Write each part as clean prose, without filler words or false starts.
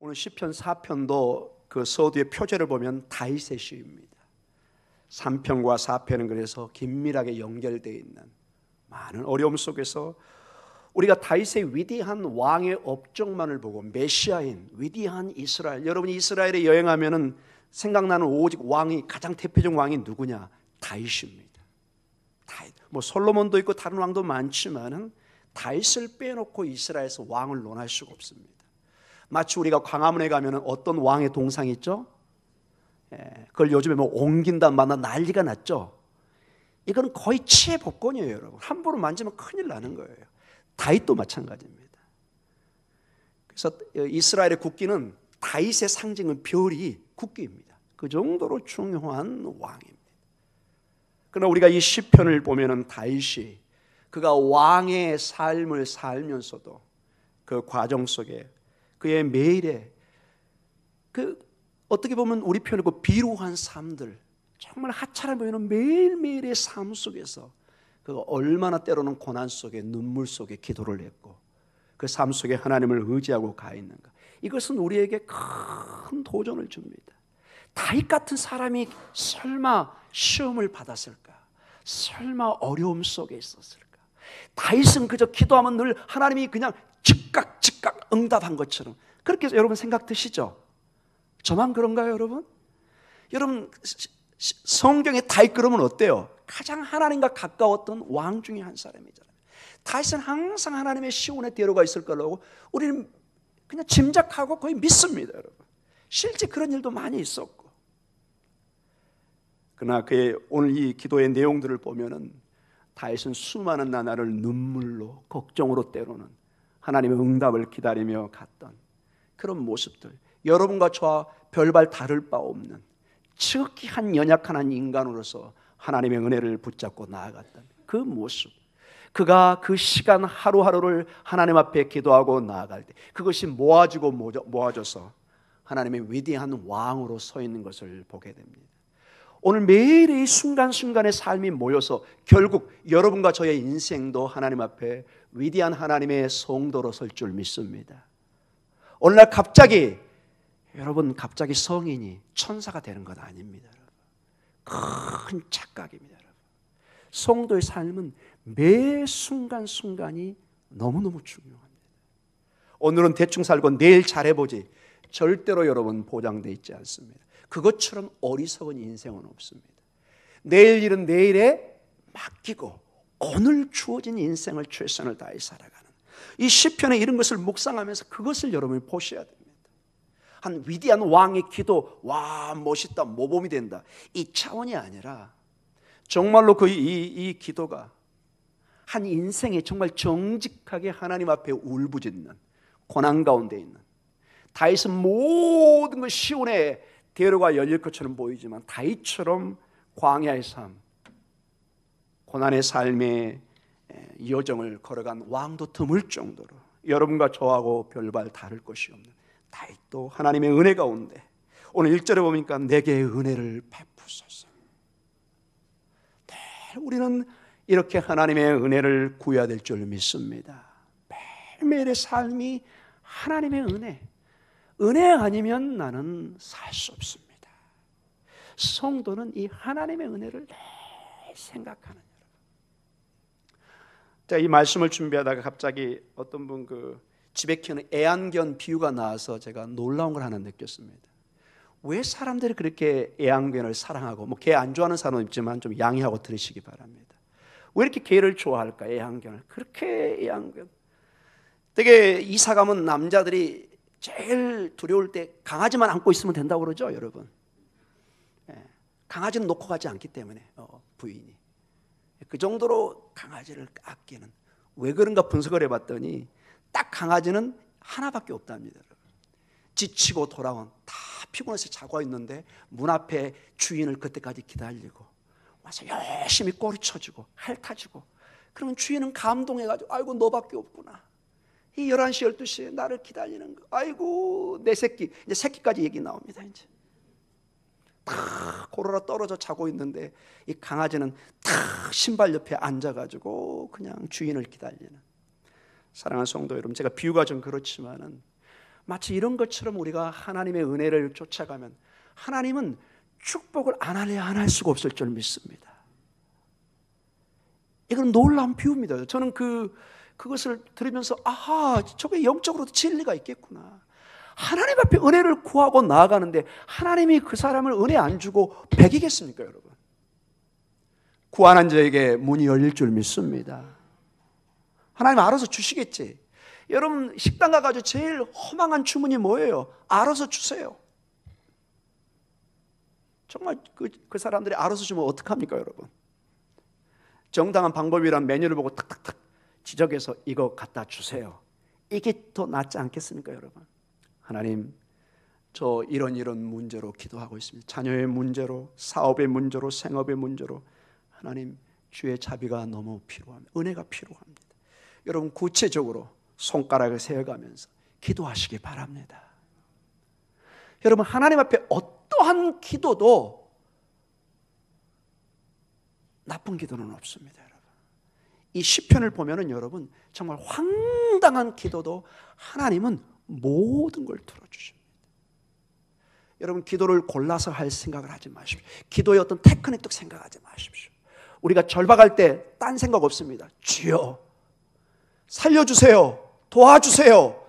오늘 시편 4편도 그 서두의 표제를 보면 다윗의 시입니다. 3편과 4편은 그래서 긴밀하게 연결되어 있는 많은 어려움 속에서 우리가 다윗의 위대한 왕의 업적만을 보고 메시아인 위대한 이스라엘, 여러분이 이스라엘에 여행하면은 생각나는 오직 왕이, 가장 대표적 왕이 누구냐? 다윗입니다. 다윗. 뭐 솔로몬도 있고 다른 왕도 많지만은 다윗을 빼놓고 이스라엘에서 왕을 논할 수가 없습니다. 마치 우리가 광화문에 가면은 어떤 왕의 동상이 있죠? 그걸 요즘에 뭐 옮긴다 마나 난리가 났죠. 이건 거의 치의 복권이에요, 여러분. 함부로 만지면 큰일 나는 거예요. 다윗도 마찬가지입니다. 그래서 이스라엘의 국기는 다윗의 상징은 별이 국기입니다. 그 정도로 중요한 왕입니다. 그러나 우리가 이 시편을 보면은 다윗이 그가 왕의 삶을 살면서도 그 과정 속에 그의 매일의 그 어떻게 보면 우리 표현으로 비루한 삶들, 정말 하찮아 보이는 매일매일의 삶 속에서 그 얼마나 때로는 고난 속에 눈물 속에 기도를 했고 그 삶 속에 하나님을 의지하고 가 있는가. 이것은 우리에게 큰 도전을 줍니다. 다윗 같은 사람이 설마 시험을 받았을까? 설마 어려움 속에 있었을까? 다윗은 그저 기도하면 늘 하나님이 그냥 즉각 응답한 것처럼 그렇게 여러분 생각 드시죠? 저만 그런가요, 여러분? 여러분 성경의 다윗 그러면 어때요? 가장 하나님과 가까웠던 왕 중에 한 사람이잖아요. 다윗은 항상 하나님의 시온에 데려가 있을 거라고 우리는 그냥 짐작하고 거의 믿습니다, 여러분. 실제 그런 일도 많이 있었고. 그러나 그의 오늘 이 기도의 내용들을 보면은 다윗은 수많은 나날을 눈물로 걱정으로 때로는 하나님의 응답을 기다리며 갔던 그런 모습들, 여러분과 저와 별반 다를 바 없는 지극히 연약한 한 인간으로서 하나님의 은혜를 붙잡고 나아갔던 그 모습, 그가 그 시간 하루하루를 하나님 앞에 기도하고 나아갈 때 그것이 모아져서 하나님의 위대한 왕으로 서 있는 것을 보게 됩니다. 오늘 매일의 순간순간의 삶이 모여서 결국 여러분과 저의 인생도 하나님 앞에 위대한 하나님의 성도로 설 줄 믿습니다. 어느 날 갑자기 성인이 천사가 되는 건 아닙니다. 큰 착각입니다. 성도의 삶은 매 순간순간이 너무너무 중요합니다. 오늘은 대충 살고 내일 잘해보지 절대로 여러분 보장되어 있지 않습니다. 그것처럼 어리석은 인생은 없습니다. 내일 일은 내일에 맡기고 오늘 주어진 인생을 최선을 다해 살아가는 이 시편에 이런 것을 묵상하면서 그것을 여러분이 보셔야 됩니다. 한 위대한 왕의 기도, 와 멋있다, 모범이 된다, 이 차원이 아니라 정말로 이 기도가 한 인생에 정말 정직하게 하나님 앞에 울부짖는 고난 가운데 있는 다윗은 모든 것 시온에 대로가 열릴 것처럼 보이지만 다윗처럼 광야의 삶, 고난의 삶의 여정을 걸어간 왕도 드물 정도로 여러분과 저하고 별반 다를 것이 없는 다윗도 하나님의 은혜 가운데 오늘 1절에 보니까 내게 은혜를 베푸소서. 우리는 이렇게 하나님의 은혜를 구해야 될 줄 믿습니다. 매일매일의 삶이 하나님의 은혜 아니면 나는 살 수 없습니다. 성도는 이 하나님의 은혜를 늘 생각하는 여러분. 자, 이 말씀을 준비하다가 갑자기 어떤 분 집에 키우는 애완견 비유가 나와서 제가 놀라운 걸 하나 느꼈습니다. 왜 사람들이 그렇게 애완견을 사랑하고 뭐 개 안 좋아하는 사람은 있지만 좀 양해하고 들으시기 바랍니다. 왜 이렇게 개를 좋아할까? 애완견을 그렇게 애완견. 되게 이사 가면 남자들이 제일 두려울 때 강아지만 안고 있으면 된다고 그러죠, 여러분. 강아지는 놓고 가지 않기 때문에 부인이 그 정도로 강아지를 아끼는. 왜 그런가 분석을 해봤더니 딱 강아지는 하나밖에 없답니다. 지치고 돌아온 다 피곤해서 자고 있는데 문 앞에 주인을 그때까지 기다리고 와서 열심히 꼬리 쳐주고 핥아주고 그러면 주인은 감동해가지고 아이고 너밖에 없구나. 이 11시 12시에 나를 기다리는 거. 아이고 내 새끼. 이제 새끼까지 얘기 나옵니다. 이제 다 고로라 떨어져 자고 있는데 이 강아지는 탁 신발 옆에 앉아가지고 그냥 주인을 기다리는. 사랑하는 성도 여러분, 제가 비유가 좀 그렇지만은 마치 이런 것처럼 우리가 하나님의 은혜를 쫓아가면 하나님은 축복을 안 하려 안 할 수가 없을 줄 믿습니다. 이건 놀라운 비유입니다. 저는 그것을 들으면서 아하, 저게 영적으로도 진리가 있겠구나. 하나님 앞에 은혜를 구하고 나아가는데 하나님이 그 사람을 은혜 안 주고 배기겠습니까, 여러분? 구하는 자에게 문이 열릴 줄 믿습니다. 하나님 알아서 주시겠지. 여러분 식당 가가지고 제일 허망한 주문이 뭐예요? 알아서 주세요. 정말 그 사람들이 알아서 주면 어떡합니까, 여러분? 정당한 방법이란 메뉴를 보고 탁탁탁 지적해서 이거 갖다 주세요. 이게 더 낫지 않겠습니까, 여러분? 하나님, 저 이런 문제로 기도하고 있습니다. 자녀의 문제로, 사업의 문제로, 생업의 문제로 하나님, 주의 자비가 너무 필요합니다. 은혜가 필요합니다. 여러분 구체적으로 손가락을 세어가면서 기도하시기 바랍니다. 여러분 하나님 앞에 어떠한 기도도 나쁜 기도는 없습니다. 여러분 이 시편을 보면은 여러분 정말 황당한 기도도 하나님은 모든 걸 들어주십니다. 여러분 기도를 골라서 할 생각을 하지 마십시오. 기도의 어떤 테크닉도 생각하지 마십시오. 우리가 절박할 때 딴 생각 없습니다. 주여 살려주세요, 도와주세요.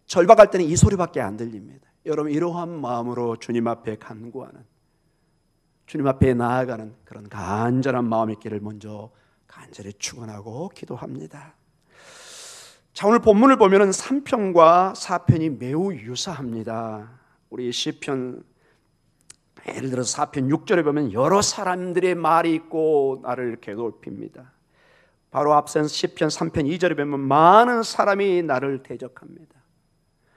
절박할 때는 이 소리밖에 안 들립니다. 여러분 이러한 마음으로 주님 앞에 간구하는, 주님 앞에 나아가는 그런 간절한 마음 있기를 먼저 간절히 축원하고 기도합니다. 자, 오늘 본문을 보면은 3편과 4편이 매우 유사합니다. 우리 시편 예를 들어서 4편 6절에 보면 여러 사람들의 말이 있고 나를 괴롭힙니다. 바로 앞선 시편 3편 2절에 보면 많은 사람이 나를 대적합니다.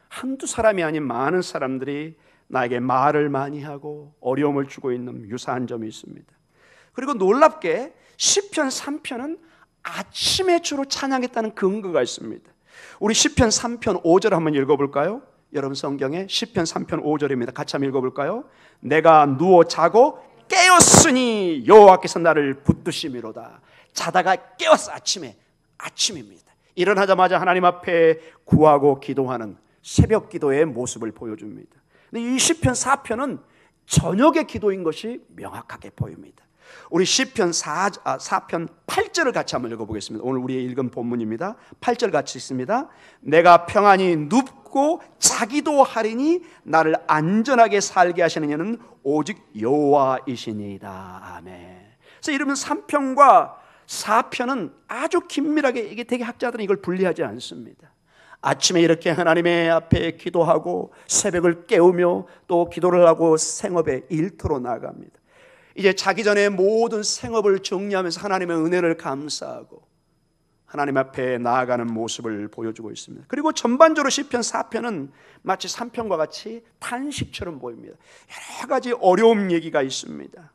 한두 사람이 아닌 많은 사람들이 나에게 말을 많이 하고 어려움을 주고 있는 유사한 점이 있습니다. 그리고 놀랍게 시편 3편은 아침에 주로 찬양했다는 근거가 있습니다. 우리 시편 3편 5절 한번 읽어볼까요? 여러분 성경에 시편 3편 5절입니다. 같이 한번 읽어볼까요? 내가 누워 자고 깨었으니 여호와께서 나를 붙드심이로다. 자다가 깨었어. 아침입니다. 일어나자마자 하나님 앞에 구하고 기도하는 새벽 기도의 모습을 보여줍니다. 근데 이 시편 4편은 저녁의 기도인 것이 명확하게 보입니다. 우리 시편 4편 8절을 같이 한번 읽어보겠습니다. 오늘 우리의 읽은 본문입니다. 8절 같이 읽습니다. 내가 평안히 눕고 자기도 하리니 나를 안전하게 살게 하시는 이는 오직 여호와이시니이다. 아멘. 그래서 이러면 3편과 4편은 아주 긴밀하게, 이게 되게 학자들은 이걸 분리하지 않습니다. 아침에 이렇게 하나님의 앞에 기도하고 새벽을 깨우며 또 기도를 하고 생업에 일터로 나아갑니다. 이제 자기 전에 모든 생업을 정리하면서 하나님의 은혜를 감사하고 하나님 앞에 나아가는 모습을 보여주고 있습니다. 그리고 전반적으로 시편 4편은 마치 3편과 같이 탄식처럼 보입니다. 여러 가지 어려움 얘기가 있습니다.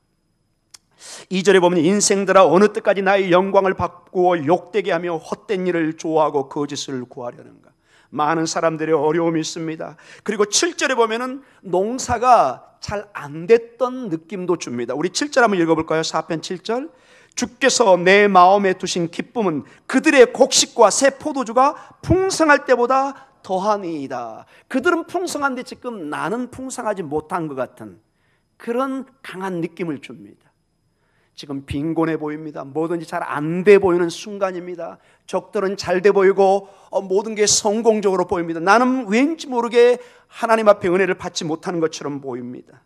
2절에 보면 인생들아 어느 때까지 나의 영광을 바꾸어 욕되게 하며 헛된 일을 좋아하고 거짓을 구하려는가. 많은 사람들의 어려움이 있습니다. 그리고 7절에 보면은 농사가 잘 안 됐던 느낌도 줍니다. 우리 7절 한번 읽어볼까요? 4편 7절. 주께서 내 마음에 두신 기쁨은 그들의 곡식과 새 포도주가 풍성할 때보다 더하니이다. 그들은 풍성한데 지금 나는 풍성하지 못한 것 같은 그런 강한 느낌을 줍니다. 지금 빈곤해 보입니다. 뭐든지 잘 안 돼 보이는 순간입니다. 적들은 잘 돼 보이고 모든 게 성공적으로 보입니다. 나는 왠지 모르게 하나님 앞에 은혜를 받지 못하는 것처럼 보입니다.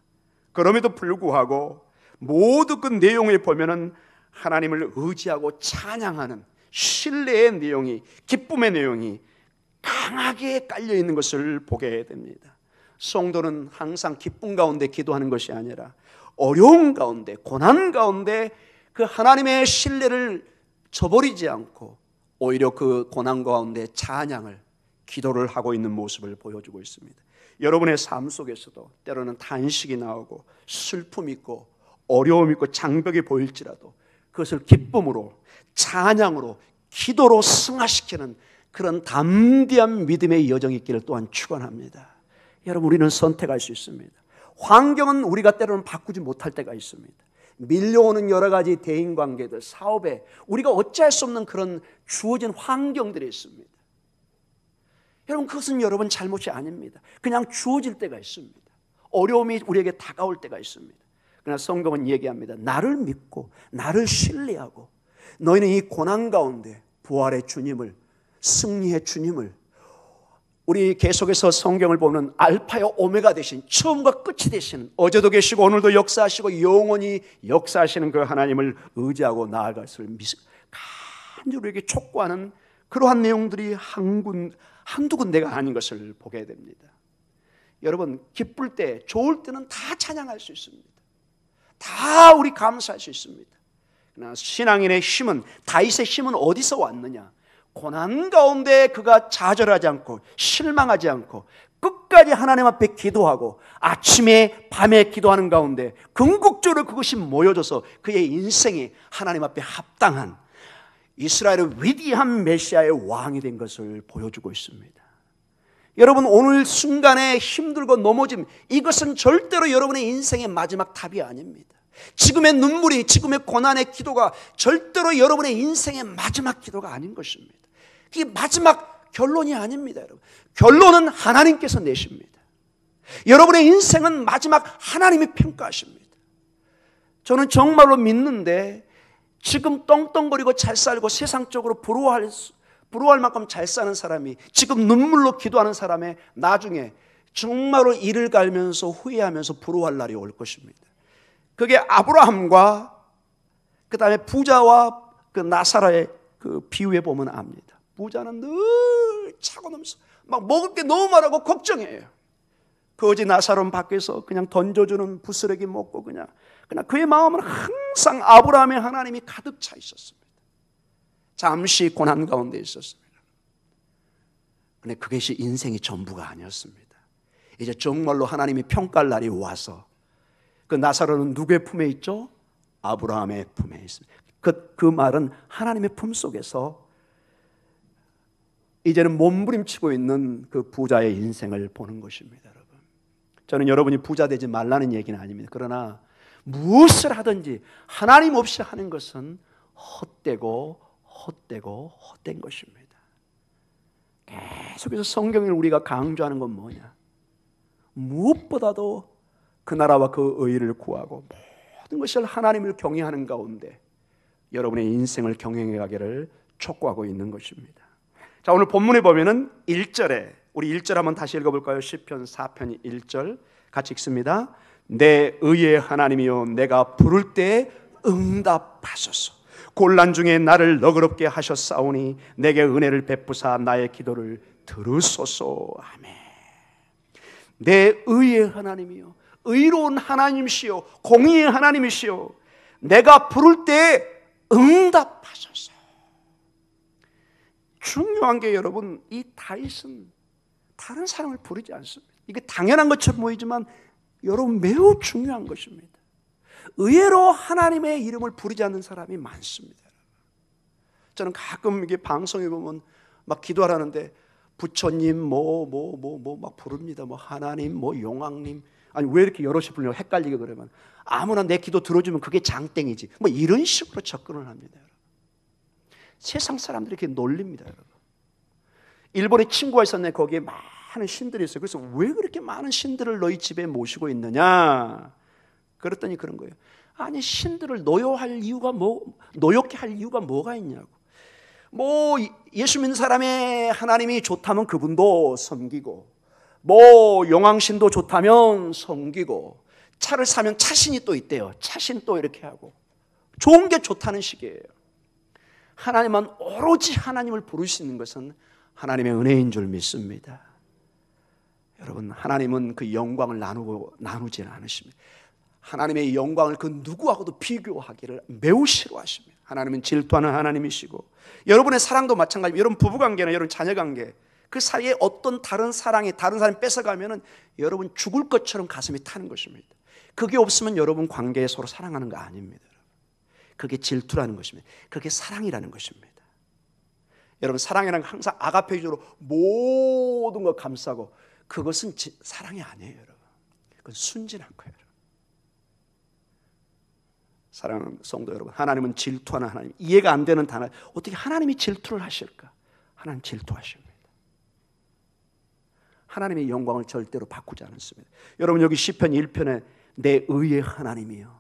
그럼에도 불구하고 모두 그 내용을 보면은 하나님을 의지하고 찬양하는 신뢰의 내용이, 기쁨의 내용이 강하게 깔려 있는 것을 보게 됩니다. 성도는 항상 기쁨 가운데 기도하는 것이 아니라 어려움 가운데, 고난 가운데 그 하나님의 신뢰를 저버리지 않고 오히려 그 고난 가운데 찬양을, 기도를 하고 있는 모습을 보여주고 있습니다. 여러분의 삶 속에서도 때로는 탄식이 나오고 슬픔이 있고 어려움이 있고 장벽이 보일지라도 그것을 기쁨으로, 찬양으로, 기도로 승화시키는 그런 담대한 믿음의 여정이 있기를 또한 축원합니다. 여러분 우리는 선택할 수 있습니다. 환경은 우리가 때로는 바꾸지 못할 때가 있습니다. 밀려오는 여러 가지 대인관계들, 사업에 우리가 어찌할 수 없는 그런 주어진 환경들이 있습니다. 여러분, 그것은 여러분 잘못이 아닙니다. 그냥 주어질 때가 있습니다. 어려움이 우리에게 다가올 때가 있습니다. 그러나 성경은 얘기합니다. 나를 믿고 나를 신뢰하고 너희는 이 고난 가운데 부활의 주님을, 승리의 주님을, 우리 계속해서 성경을 보면 알파요 오메가 되신, 처음과 끝이 되시는, 어제도 계시고 오늘도 역사하시고 영원히 역사하시는 그 하나님을 의지하고 나아갈 것을 간절히 우리에게 촉구하는 그러한 내용들이 한두 군데가 아닌 것을 보게 됩니다. 여러분, 기쁠 때, 좋을 때는 다 찬양할 수 있습니다. 다 우리 감사할 수 있습니다. 그러나 신앙인의 힘은, 다윗의 힘은 어디서 왔느냐? 고난 가운데 그가 좌절하지 않고 실망하지 않고 끝까지 하나님 앞에 기도하고 아침에 밤에 기도하는 가운데 궁극적으로 그것이 모여져서 그의 인생이 하나님 앞에 합당한 이스라엘의 위대한 메시아의 왕이 된 것을 보여주고 있습니다. 여러분, 오늘 순간에 힘들고 넘어짐, 이것은 절대로 여러분의 인생의 마지막 답이 아닙니다. 지금의 눈물이, 지금의 고난의 기도가 절대로 여러분의 인생의 마지막 기도가 아닌 것입니다. 그게 마지막 결론이 아닙니다. 여러분, 결론은 하나님께서 내십니다. 여러분의 인생은 마지막 하나님이 평가하십니다. 저는 정말로 믿는데, 지금 떵떵거리고 잘 살고 세상적으로 부러워할 만큼 잘 사는 사람이, 지금 눈물로 기도하는 사람의 나중에 정말로 이를 갈면서 후회하면서 부러워할 날이 올 것입니다. 그게 아브라함과 그 다음에 부자와 그 나사라의 그 비유에 보면 압니다. 부자는 늘 차고 넘쳐 막 먹을 게 너무 많아고 걱정해요. 거지 나사로는 밖에서 그냥 던져주는 부스러기 먹고 그냥 그의 마음은 항상 아브라함의 하나님이 가득 차 있었습니다. 잠시 고난 가운데 있었습니다. 그런데 그것이 인생의 전부가 아니었습니다. 이제 정말로 하나님이 평가할 날이 와서 그 나사로는 누구의 품에 있죠? 아브라함의 품에 있습니다. 그 말은 하나님의 품 속에서 이제는 몸부림치고 있는 그 부자의 인생을 보는 것입니다. 여러분, 저는 여러분이 부자 되지 말라는 얘기는 아닙니다. 그러나 무엇을 하든지 하나님 없이 하는 것은 헛되고 헛된 것입니다. 계속해서 성경을 우리가 강조하는 건 뭐냐? 무엇보다도 그 나라와 그 의를 구하고 모든 것을 하나님을 경외하는 가운데 여러분의 인생을 경영해 가기를 촉구하고 있는 것입니다. 자, 오늘 본문에 보면은 1절에, 우리 1절 한번 다시 읽어볼까요? 시편 4편 1절 같이 읽습니다. 내 의의 하나님이여, 내가 부를 때 응답하소서. 곤란 중에 나를 너그럽게 하셨사오니 내게 은혜를 베푸사 나의 기도를 들으소서. 아멘. 내 의의 하나님이여, 의로운 하나님이시여, 공의의 하나님이시여, 내가 부를 때 응답하소서. 중요한 게 여러분, 이 다윗은 다른 사람을 부르지 않습니다. 이게 당연한 것처럼 보이지만 여러분, 매우 중요한 것입니다. 의외로 하나님의 이름을 부르지 않는 사람이 많습니다. 저는 가끔 이게 방송에 보면 막 기도하라는데 부처님 막 부릅니다. 뭐 하나님, 뭐 용왕님, 아니 왜 이렇게 여럿이 불려 헷갈리게 그러면 아무나 내 기도 들어주면 그게 장땡이지, 뭐 이런 식으로 접근을 합니다. 여러분, 세상 사람들이 이렇게 놀립니다. 여러분, 일본에 친구가 있었는데 거기에 많은 신들이 있어요. 그래서 왜 그렇게 많은 신들을 너희 집에 모시고 있느냐 그랬더니 그런 거예요. 아니, 신들을 노엽게 할 이유가 뭐가 있냐고. 뭐 예수 믿는 사람의 하나님이 좋다면 그분도 섬기고, 뭐 용왕신도 좋다면 섬기고, 차를 사면 차신이 또 있대요. 차신 또 이렇게 하고, 좋은 게 좋다는 식이에요. 하나님만 오로지 하나님을 부를 수 있는 것은 하나님의 은혜인 줄 믿습니다. 여러분, 하나님은 그 영광을 나누지는 않으십니다. 하나님의 영광을 그 누구하고도 비교하기를 매우 싫어하십니다. 하나님은 질투하는 하나님이시고, 여러분의 사랑도 마찬가지입니다. 여러분 부부관계나 여러분 자녀관계, 그 사이에 어떤 다른 사랑이 다른 사람이 뺏어가면은 여러분 죽을 것처럼 가슴이 타는 것입니다. 그게 없으면 여러분 관계에 서로 사랑하는 거 아닙니다. 그게 질투라는 것입니다. 그게 사랑이라는 것입니다. 여러분, 사랑이란 항상 아가페이적으로 모든 걸 감싸고, 그것은 사랑이 아니에요. 여러분, 그건 순진한 거예요. 사랑하는 성도 여러분, 하나님은 질투하는 하나님, 이해가 안 되는 단어. 어떻게 하나님이 질투를 하실까? 하나님 질투하십니다. 하나님의 영광을 절대로 바꾸지 않습니다. 여러분 여기 시편 1편에 내 의의 하나님이요,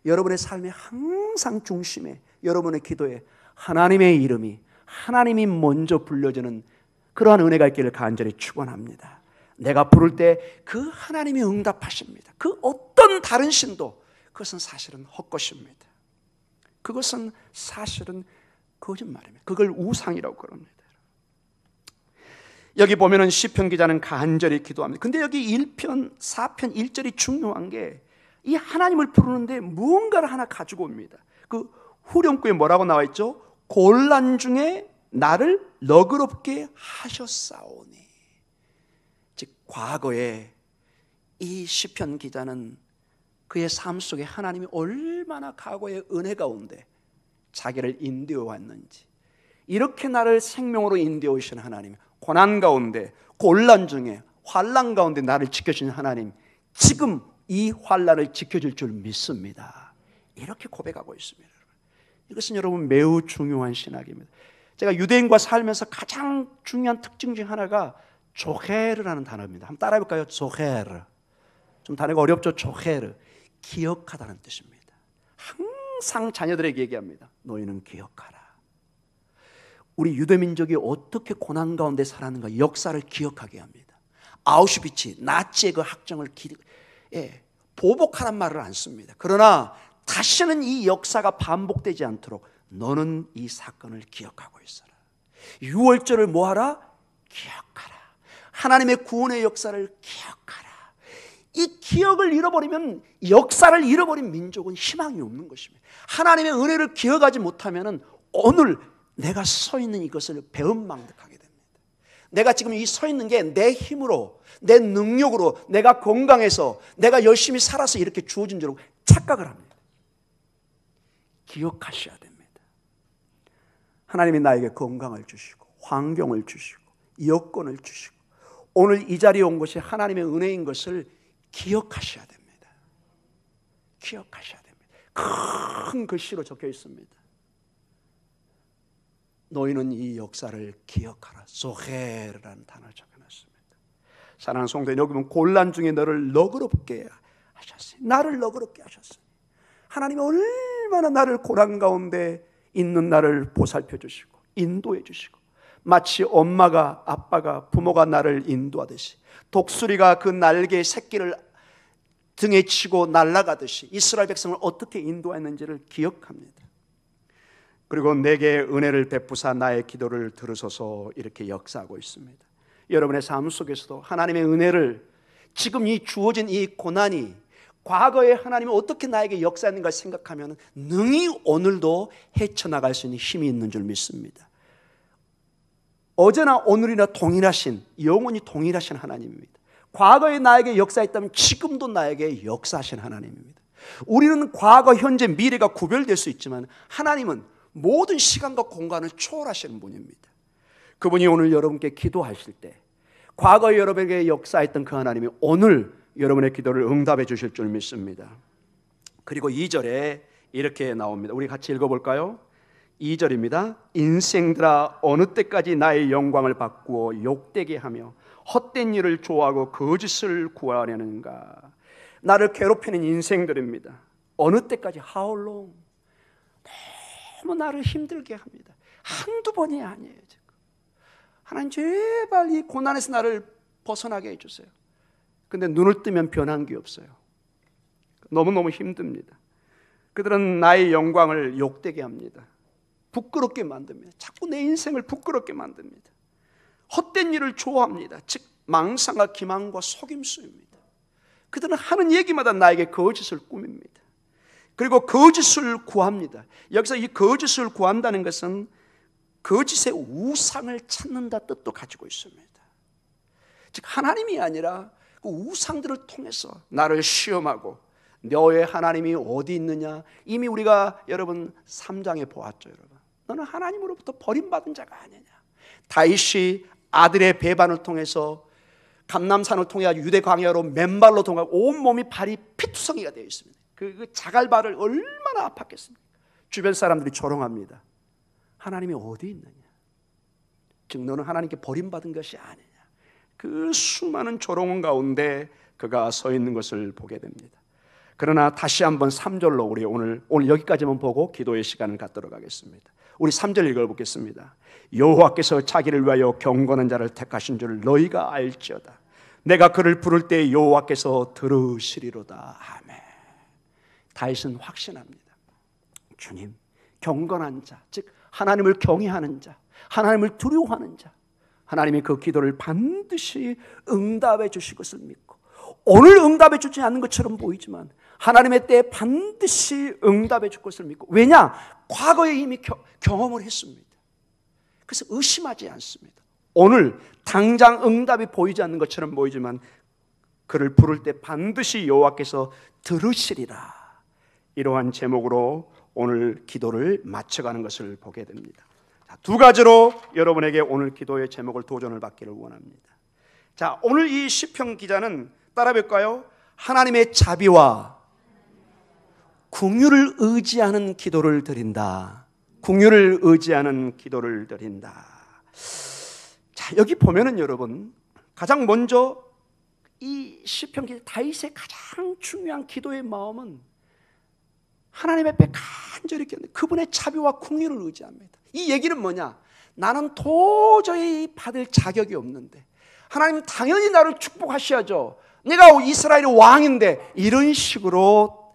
여러분의 삶의 항상 중심에, 여러분의 기도에 하나님의 이름이, 하나님이 먼저 불려지는 그러한 은혜가 있기를 간절히 축원합니다. 내가 부를 때 그 하나님이 응답하십니다. 그 어떤 다른 신도 그것은 사실은 헛것입니다. 그것은 사실은 거짓말입니다. 그걸 우상이라고 그럽니다. 여기 보면은 시편 기자는 간절히 기도합니다. 근데 여기 1편, 4편 1절이 중요한 게 이 하나님을 부르는데 무언가를 하나 가지고 옵니다. 그 후렴구에 뭐라고 나와 있죠? 곤란 중에 나를 너그럽게 하셨사오니. 즉 과거에 이 시편 기자는 그의 삶 속에 하나님이 얼마나 과거의 은혜 가운데 자기를 인도해 왔는지, 이렇게 나를 생명으로 인도해 오신 하나님, 고난 가운데, 곤란 중에, 환난 가운데 나를 지켜주신 하나님, 지금 이 환난을 지켜줄 줄 믿습니다. 이렇게 고백하고 있습니다. 이것은 여러분 매우 중요한 신학입니다. 제가 유대인과 살면서 가장 중요한 특징 중 하나가 조헤르라는 단어입니다. 한번 따라해 볼까요? 조헤르. 좀 단어가 어렵죠? 조헤르. 기억하다는 뜻입니다. 항상 자녀들에게 얘기합니다. 너희는 기억하라. 우리 유대민족이 어떻게 고난 가운데 살았는가 역사를 기억하게 합니다. 아우슈비츠, 나치의 그 학정을 보복하란 말을 안 씁니다. 그러나 다시는 이 역사가 반복되지 않도록 너는 이 사건을 기억하고 있어라. 6월절을 뭐하라? 기억하라. 하나님의 구원의 역사를 기억하라. 이 기억을 잃어버리면, 역사를 잃어버린 민족은 희망이 없는 것입니다. 하나님의 은혜를 기억하지 못하면 오늘 내가 서 있는 이것을 배은망덕하게 됩니다. 내가 지금 이 서 있는 게 내 힘으로, 내 능력으로, 내가 건강해서, 내가 열심히 살아서 이렇게 주어진 줄 알고 착각을 합니다. 기억하셔야 됩니다. 하나님이 나에게 건강을 주시고 환경을 주시고 여건을 주시고 오늘 이 자리에 온 것이 하나님의 은혜인 것을 기억하셔야 됩니다. 기억하셔야 됩니다. 큰 글씨로 적혀 있습니다. 너희는 이 역사를 기억하라. 조헤르라는 단어를 적어놨습니다. 사랑하는 성도님, 여기 보면 곤란 중에 너를 너그럽게 하셨으니, 나를 너그럽게 하셨으니, 하나님이 얼마나 나를 고난 가운데 있는 나를 보살펴 주시고 인도해 주시고, 마치 엄마가, 아빠가, 부모가 나를 인도하듯이, 독수리가 그 날개의 새끼를 등에 치고 날아가듯이 이스라엘 백성을 어떻게 인도했는지를 기억합니다. 그리고 내게 은혜를 베푸사 나의 기도를 들으소서, 이렇게 역사하고 있습니다. 여러분의 삶 속에서도 하나님의 은혜를, 지금 이 주어진 이 고난이 과거에 하나님이 어떻게 나에게 역사했는가 생각하면 능히 오늘도 헤쳐나갈 수 있는 힘이 있는 줄 믿습니다. 어제나 오늘이나 동일하신, 영원히 동일하신 하나님입니다. 과거에 나에게 역사했다면 지금도 나에게 역사하신 하나님입니다. 우리는 과거, 현재, 미래가 구별될 수 있지만 하나님은 모든 시간과 공간을 초월하시는 분입니다. 그분이 오늘 여러분께 기도하실 때 과거에 여러분에게 역사했던 그 하나님이 오늘 여러분의 기도를 응답해 주실 줄 믿습니다. 그리고 2절에 이렇게 나옵니다. 우리 같이 읽어볼까요? 2절입니다. 인생들아 어느 때까지 나의 영광을 바꾸어 욕되게 하며 헛된 일을 좋아하고 거짓을 구하려는가. 나를 괴롭히는 인생들입니다. 어느 때까지? How long? 너무 나를 힘들게 합니다. 한두 번이 아니에요. 지금. 하나님 제발 이 고난에서 나를 벗어나게 해주세요. 근데 눈을 뜨면 변한 게 없어요. 너무너무 힘듭니다. 그들은 나의 영광을 욕되게 합니다. 부끄럽게 만듭니다. 자꾸 내 인생을 부끄럽게 만듭니다. 헛된 일을 좋아합니다. 즉 망상과 기만과 속임수입니다. 그들은 하는 얘기마다 나에게 거짓을 꾸밉니다. 그리고 거짓을 구합니다. 여기서 이 거짓을 구한다는 것은 거짓의 우상을 찾는다 뜻도 가지고 있습니다. 즉 하나님이 아니라 그 우상들을 통해서 나를 시험하고, 너의 하나님이 어디 있느냐, 이미 우리가 여러분 3장에 보았죠. 여러분, 너는 하나님으로부터 버림받은 자가 아니냐. 다윗이 아들의 배반을 통해서 감람산을 통해 유대 광야로 맨발로 통하고 온몸이 발이 피투성이가 되어 있습니다. 그 자갈발을 얼마나 아팠겠습니까? 주변 사람들이 조롱합니다. 하나님이 어디 있느냐, 즉 너는 하나님께 버림받은 것이 아니냐. 그 수많은 조롱 가운데 그가 서 있는 것을 보게 됩니다. 그러나 다시 한번 3절로 우리 오늘 여기까지만 보고 기도의 시간을 갖도록 하겠습니다. 우리 3절 읽어보겠습니다. 여호와께서 자기를 위하여 경건한 자를 택하신 줄 너희가 알지어다. 내가 그를 부를 때 여호와께서 들으시리로다. 아멘. 다윗은 확신합니다. 주님, 경건한 자, 즉 하나님을 경외하는 자, 하나님을 두려워하는 자, 하나님이 그 기도를 반드시 응답해 주실 것을 믿고, 오늘 응답해 주지 않는 것처럼 보이지만 하나님의 때에 반드시 응답해 줄 것을 믿고, 왜냐? 과거에 이미 경험을 했습니다. 그래서 의심하지 않습니다. 오늘 당장 응답이 보이지 않는 것처럼 보이지만 그를 부를 때 반드시 여호와께서 들으시리라. 이러한 제목으로 오늘 기도를 마쳐가는 것을 보게 됩니다. 자, 두 가지로 여러분에게 오늘 기도의 제목을 도전을 받기를 원합니다. 자, 오늘 이 시편 기자는 따라 볼까요? 하나님의 자비와 긍휼을 의지하는 기도를 드린다. 긍휼을 의지하는 기도를 드린다. 자, 여기 보면은 여러분, 가장 먼저 이 시편 기자 다윗의 가장 중요한 기도의 마음은 하나님 앞에 간절히 기도합니다. 그분의 자비와 긍휼을 의지합니다. 이 얘기는 뭐냐? 나는 도저히 받을 자격이 없는데 하나님 당연히 나를 축복하셔야죠. 내가 이스라엘의 왕인데, 이런 식으로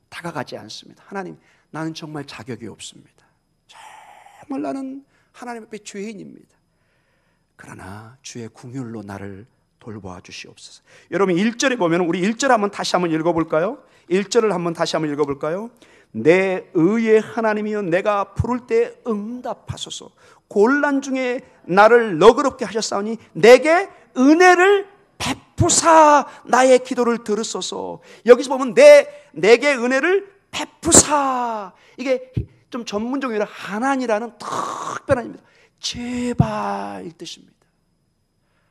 다가가지 않습니다. 하나님, 나는 정말 자격이 없습니다. 정말 나는 하나님 앞에 죄인입니다. 그러나 주의 긍휼로 나를 돌보아 주시옵소서. 여러분 1절에 보면, 우리 1절 한번 다시 한번 읽어볼까요? 1절을 한번 다시 한번 읽어볼까요? 내 의의 하나님이여 내가 부를 때 응답하소서. 곤란 중에 나를 너그럽게 하셨사오니 내게 은혜를 베푸사 나의 기도를 들으소서. 여기서 보면 내게 은혜를 베푸사, 이게 좀 전문적으로 하나니라는 특별한 의미입니다. 제발 이 뜻입니다.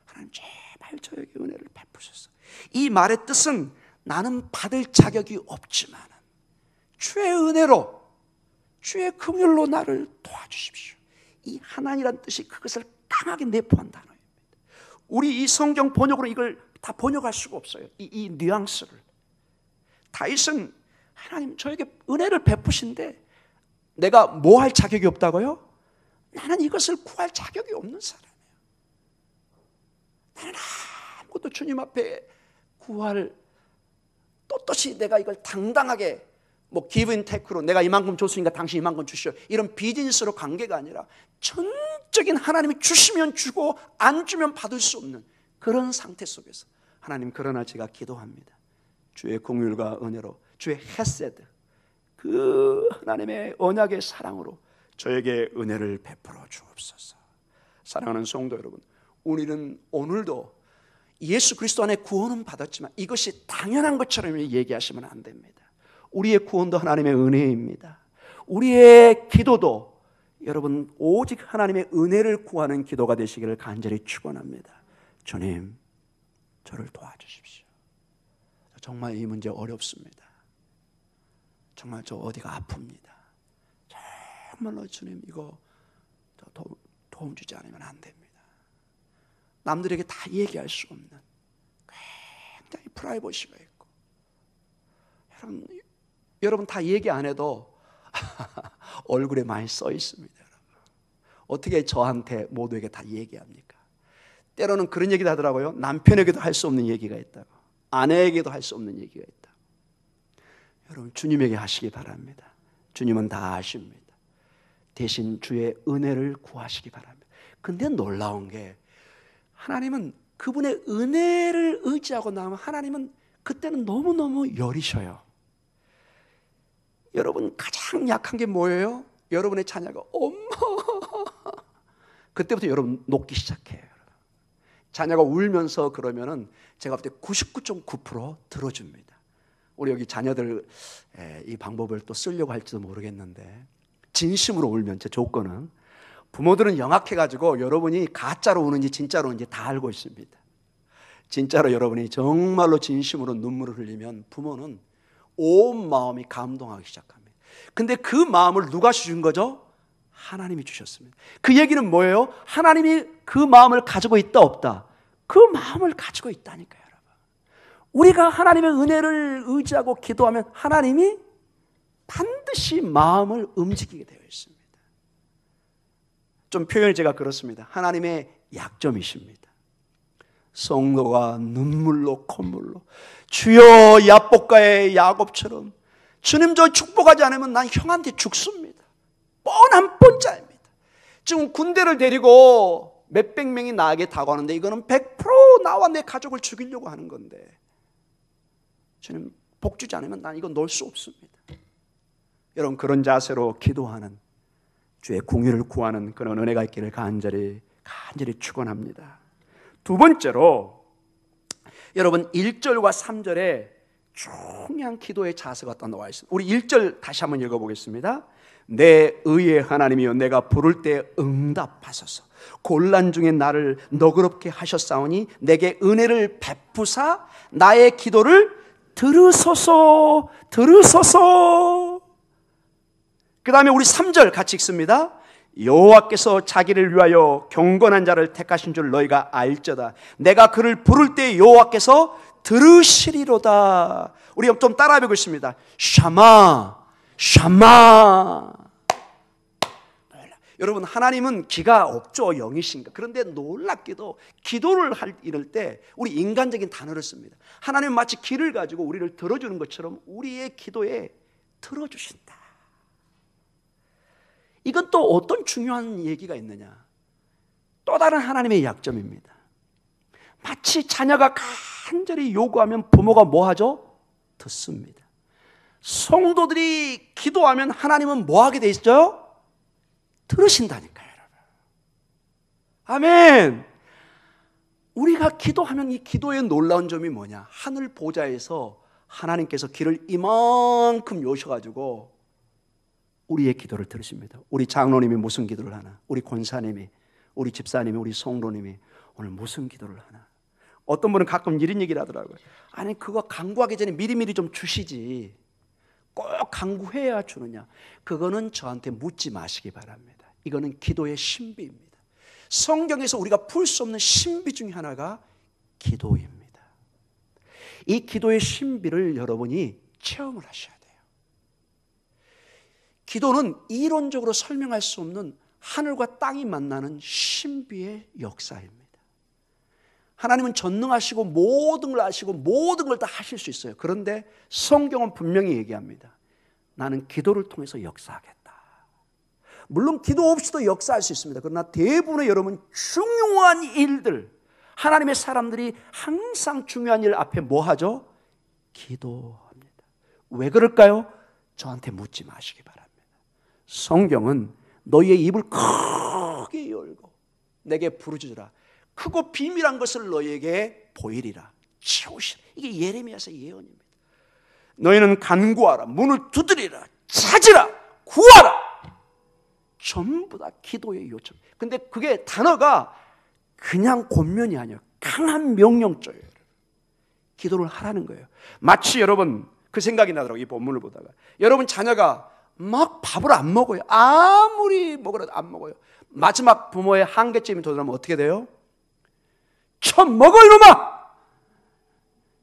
하나님 제발 저에게 은혜를 베푸소서. 이 말의 뜻은 나는 받을 자격이 없지만 주의 은혜로, 주의 긍휼로 나를 도와주십시오. 이 하나니라는 뜻이 그것을 강하게 내포한 단어입니다. 우리 이 성경 번역으로 이걸 다 번역할 수가 없어요. 이 뉘앙스를. 다윗은 하나님 저에게 은혜를 베푸신데 내가 뭐 할 자격이 없다고요? 나는 이것을 구할 자격이 없는 사람이에요. 나는 아무것도 주님 앞에 구할, 떳떳이 내가 이걸 당당하게 give and take로 내가 이만큼 줬으니까 당신 이만큼 주시오, 이런 비즈니스로 관계가 아니라 전적인 하나님이 주시면 주고 안 주면 받을 수 없는 그런 상태 속에서, 하나님 그러나 제가 기도합니다. 주의 긍휼과 은혜로, 주의 헤세드, 그 하나님의 언약의 사랑으로 저에게 은혜를 베풀어 주옵소서. 사랑하는 성도 여러분, 우리는 오늘도 예수 그리스도 안에 구원은 받았지만 이것이 당연한 것처럼 얘기하시면 안 됩니다. 우리의 구원도 하나님의 은혜입니다. 우리의 기도도 여러분 오직 하나님의 은혜를 구하는 기도가 되시기를 간절히 축원합니다. 주님, 저를 도와주십시오. 정말 이 문제 어렵습니다. 정말 저 어디가 아픕니다. 정말로 주님 이거 도움 주지 않으면 안 됩니다. 남들에게 다 얘기할 수 없는 굉장히 프라이버시가 있고, 여러분 다 얘기 안 해도 얼굴에 많이 써 있습니다. 여러분. 어떻게 저한테 모두에게 다 얘기합니까? 때로는 그런 얘기도 하더라고요. 남편에게도 할 수 없는 얘기가 있다고, 아내에게도 할 수 없는 얘기가 있다고. 여러분 주님에게 하시기 바랍니다. 주님은 다 아십니다. 대신 주의 은혜를 구하시기 바랍니다. 근데 놀라운 게, 하나님은 그분의 은혜를 의지하고 나면 하나님은 그때는 너무너무 여리셔요. 여러분 가장 약한 게 뭐예요? 여러분의 자녀가 엄마, 그때부터 여러분 녹기 시작해요. 자녀가 울면서 그러면은 제가 볼 때 99.9% 들어줍니다. 우리 여기 자녀들 이 방법을 또 쓰려고 할지도 모르겠는데, 진심으로 울면, 제 조건은 부모들은 영악해가지고 여러분이 가짜로 우는지 진짜로 우는지 다 알고 있습니다. 진짜로 여러분이 정말로 진심으로 눈물을 흘리면 부모는 온 마음이 감동하기 시작합니다. 근데 그 마음을 누가 주신 거죠? 하나님이 주셨습니다. 그 얘기는 뭐예요? 하나님이 그 마음을 가지고 있다 없다? 그 마음을 가지고 있다니까요, 여러분. 우리가 하나님의 은혜를 의지하고 기도하면 하나님이 반드시 마음을 움직이게 되어 있습니다. 좀 표현이 제가 그렇습니다. 하나님의 약점이십니다. 성도가 눈물로 콧물로 주여 야복가의 야곱처럼 주님 저 축복하지 않으면 난 형한테 죽습니다. 뻔한 뻔짜입니다. 지금 군대를 데리고 몇백 명이 나에게 다가오는데 이거는 100% 나와 내 가족을 죽이려고 하는 건데 주님 복 주지 않으면 난 이거 놓을 수 없습니다. 여러분 그런 자세로 기도하는 주의 공의를 구하는 그런 은혜가 있기를 간절히 축원합니다. 두 번째로 여러분 1절과 3절에 중요한 기도의 자세가 또 나와 있습니다. 우리 1절 다시 한번 읽어보겠습니다. 내 의의 하나님이여 내가 부를 때 응답하소서. 곤란 중에 나를 너그럽게 하셨사오니 내게 은혜를 베푸사 나의 기도를 들으소서. 그 다음에 우리 3절 같이 읽습니다. 여호와께서 자기를 위하여 경건한 자를 택하신 줄 너희가 알저다. 내가 그를 부를 때 여호와께서 들으시리로다. 우리가 좀 따라해 보겠습니다. 샤마. 여러분 하나님은 기가 없죠. 영이신가. 그런데 놀랍게도 기도를 이럴 때 우리 인간적인 단어를 씁니다. 하나님은 마치 귀를 가지고 우리를 들어주는 것처럼 우리의 기도에 들어주신다. 이건 또 어떤 중요한 얘기가 있느냐. 또 다른 하나님의 약점입니다. 마치 자녀가 간절히 요구하면 부모가 뭐 하죠? 듣습니다. 성도들이 기도하면 하나님은 뭐 하게 돼 있어요? 들으신다니까요, 여러분. 아멘. 우리가 기도하면 이 기도의 놀라운 점이 뭐냐? 하늘 보좌에서 하나님께서 귀를 이만큼 요셔가지고 우리의 기도를 들으십니다. 우리 장로님이 무슨 기도를 하나? 우리 권사님이, 우리 집사님이, 우리 성도님이 오늘 무슨 기도를 하나? 어떤 분은 가끔 이런 얘기를 하더라고요. 아니 그거 간구하기 전에 미리미리 좀 주시지. 꼭 간구해야 주느냐? 그거는 저한테 묻지 마시기 바랍니다. 이거는 기도의 신비입니다. 성경에서 우리가 풀 수 없는 신비 중에 하나가 기도입니다. 이 기도의 신비를 여러분이 체험을 하셔야 돼요. 기도는 이론적으로 설명할 수 없는 하늘과 땅이 만나는 신비의 역사입니다. 하나님은 전능하시고 모든 걸 아시고 모든 걸 다 하실 수 있어요. 그런데 성경은 분명히 얘기합니다. 나는 기도를 통해서 역사하겠다. 물론 기도 없이도 역사할 수 있습니다. 그러나 대부분의 여러분 중요한 일들, 하나님의 사람들이 항상 중요한 일 앞에 뭐 하죠? 기도합니다. 왜 그럴까요? 저한테 묻지 마시기 바랍니다. 성경은 너희의 입을 크게 열고 내게 부르짖으라. 크고 비밀한 것을 너희에게 보이리라. 채우시라. 이게 예레미야서의 예언입니다. 너희는 간구하라. 문을 두드리라. 찾으라. 구하라. 전부 다 기도의 요청. 근데 그게 단어가 그냥 권면이 아니에요. 강한 명령조예요. 기도를 하라는 거예요. 마치 여러분 그 생각이 나더라고요. 이 본문을 보다가 여러분 자녀가 막 밥을 안 먹어요. 아무리 먹으라도 안 먹어요. 마지막 부모의 한계점이 도달하면 어떻게 돼요? 좀 먹어 이놈아!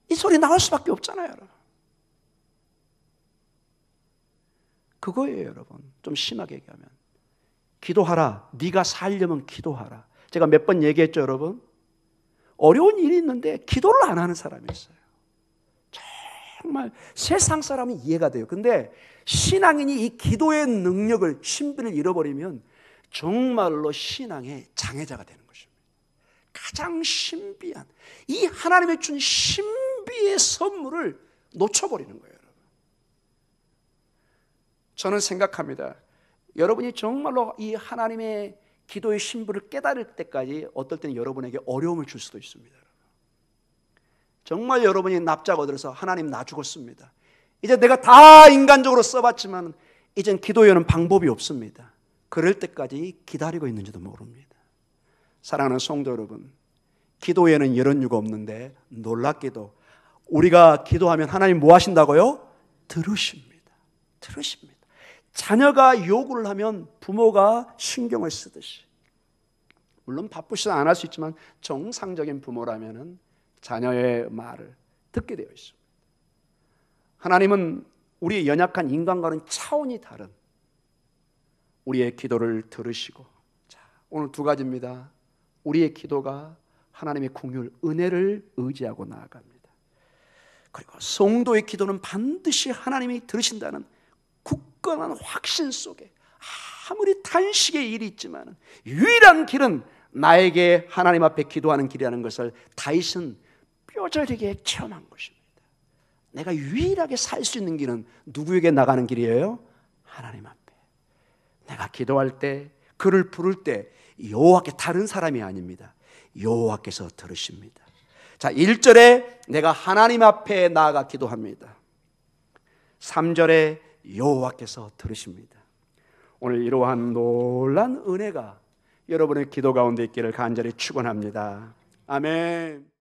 이 소리 나올 수밖에 없잖아요, 여러분. 그거예요, 여러분. 좀 심하게 얘기하면 기도하라. 네가 살려면 기도하라. 제가 몇 번 얘기했죠, 여러분. 어려운 일이 있는데 기도를 안 하는 사람이 있어요. 정말 세상 사람은 이해가 돼요. 근데 신앙인이 이 기도의 능력을, 신비를 잃어버리면 정말로 신앙의 장애자가 되는 것입니다. 가장 신비한 이 하나님의 준 신비의 선물을 놓쳐버리는 거예요, 여러분. 저는 생각합니다. 여러분이 정말로 이 하나님의 기도의 신비를 깨달을 때까지 어떨 때는 여러분에게 어려움을 줄 수도 있습니다. 정말 여러분이 납작 엎드려서 하나님 나 죽었습니다. 이제 내가 다 인간적으로 써봤지만 이젠 기도에는 방법이 없습니다. 그럴 때까지 기다리고 있는지도 모릅니다. 사랑하는 성도 여러분, 기도에는 이런 이유가 없는데 놀랍게도 우리가 기도하면 하나님 뭐 하신다고요? 들으십니다. 자녀가 요구를 하면 부모가 신경을 쓰듯이 물론 바쁘시다 안 할 수 있지만 정상적인 부모라면은 자녀의 말을 듣게 되어 있습니다. 하나님은 우리의 연약한 인간과는 차원이 다른 우리의 기도를 들으시고, 자, 오늘 두 가지입니다. 우리의 기도가 하나님의 긍휼, 은혜를 의지하고 나아갑니다. 그리고 성도의 기도는 반드시 하나님이 들으신다는 굳건한 확신 속에, 아무리 단식의 일이 있지만 유일한 길은 나에게 하나님 앞에 기도하는 길이라는 것을 다윗은 뼈저리게 체험한 것입니다. 내가 유일하게 살 수 있는 길은 누구에게 나가는 길이에요? 하나님 앞에. 내가 기도할 때, 그를 부를 때 여호와께, 다른 사람이 아닙니다. 여호와께서 들으십니다. 자, 1절에 내가 하나님 앞에 나아가 기도합니다. 3절에 여호와께서 들으십니다. 오늘 이러한 놀라운 은혜가 여러분의 기도 가운데 있기를 간절히 축원합니다. 아멘.